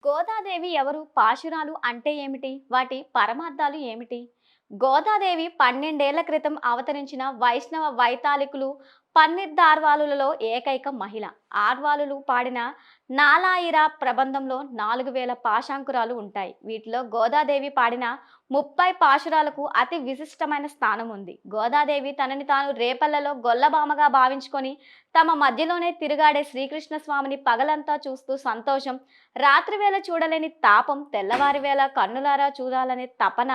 గోదాదేవి ఎవరు? పాశురాలు అంటే ఏమిటి? వాటి పరమార్థాలు ఏమిటి? గోదాదేవి 12 ఏళ్ల క్రితం అవతరించిన వైష్ణవ వైతాళికులు పన్నిద్దార్వాలులలో ఏకైక మహిళ. ఆర్వాలులు పాడిన నాలాయిర ప్రబంధంలో 4000 పాశాంకురాలు ఉంటాయి. వీటిలో గోదాదేవి పాడిన 30 పాశురాలకు అతి విశిష్టమైన స్థానం ఉంది. గోదాదేవి తనని తాను రేపల్లలో గొల్లబామగా భావించుకొని తమ మధ్యలోనే తిరుగాడే శ్రీకృష్ణ స్వామిని పగలంతా చూస్తూ సంతోషం, రాత్రివేళ చూడలేని తాపం, తెల్లవారివేళ కన్నులారా చూడాలనే తపన,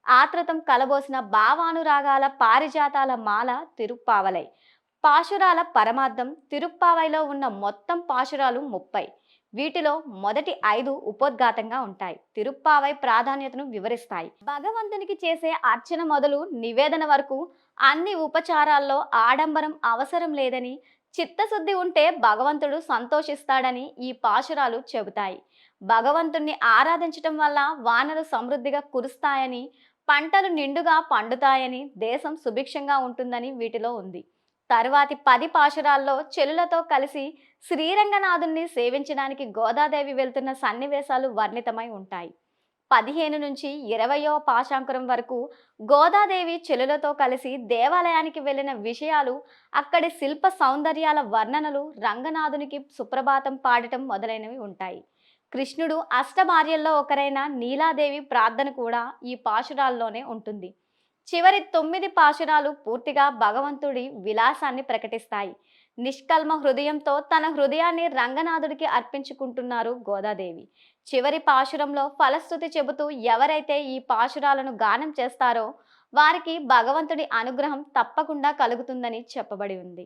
ఆత్రతం కలబోసిన భావానురాగాల పారిజాతాల మాల తిరుప్పావలై. పాశురాల పరమార్థం. తిరుప్పావైలో ఉన్న మొత్తం పాశురాలు 30. వీటిలో మొదటి 5 ఉపోద్ఘాతంగా ఉంటాయి. తిరుప్పావై ప్రాధాన్యతను వివరిస్తాయి. భగవంతునికి చేసే అర్చన మొదలు నివేదన వరకు అన్ని ఉపచారాల్లో ఆడంబరం అవసరం లేదని, చిత్తశుద్ధి ఉంటే భగవంతుడు సంతోషిస్తాడని ఈ పాశురాలు చెబుతాయి. భగవంతుణ్ణి ఆరాధించటం వల్ల వానలు సమృద్ధిగా కురుస్తాయని, పంటలు నిండుగా పండుతాయని, దేశం సుభిక్షంగా ఉంటుందని వీటిలో ఉంది. తరువాతి 10 పాశురాల్లో చెలులతో కలిసి శ్రీరంగనాథుణ్ణి సేవించడానికి గోదాదేవి వెళ్తున్న సన్నివేశాలు వర్ణితమై ఉంటాయి. 15 నుంచి 20వ పాశాంకురం వరకు గోదాదేవి చెలులతో కలిసి దేవాలయానికి వెళ్ళిన విషయాలు, అక్కడి శిల్ప సౌందర్యాల వర్ణనలు, రంగనాథునికి సుప్రభాతం పాడటం మొదలైనవి ఉంటాయి. కృష్ణుడు అష్టభార్యల్లో ఒకరైన నీలాదేవి ప్రార్థన కూడా ఈ పాశురాల్లోనే ఉంటుంది. చివరి 9 పాశురాలు పూర్తిగా భగవంతుడి విలాసాన్ని ప్రకటిస్తాయి. నిష్కల్మ హృదయంతో తన హృదయాన్ని రంగనాథుడికి అర్పించుకుంటున్నారు గోదాదేవి. చివరి పాశురంలో ఫలశ్రుతి చెబుతూ ఎవరైతే ఈ పాశురాలను గానం చేస్తారో వారికి భగవంతుడి అనుగ్రహం తప్పకుండా కలుగుతుందని చెప్పబడి ఉంది.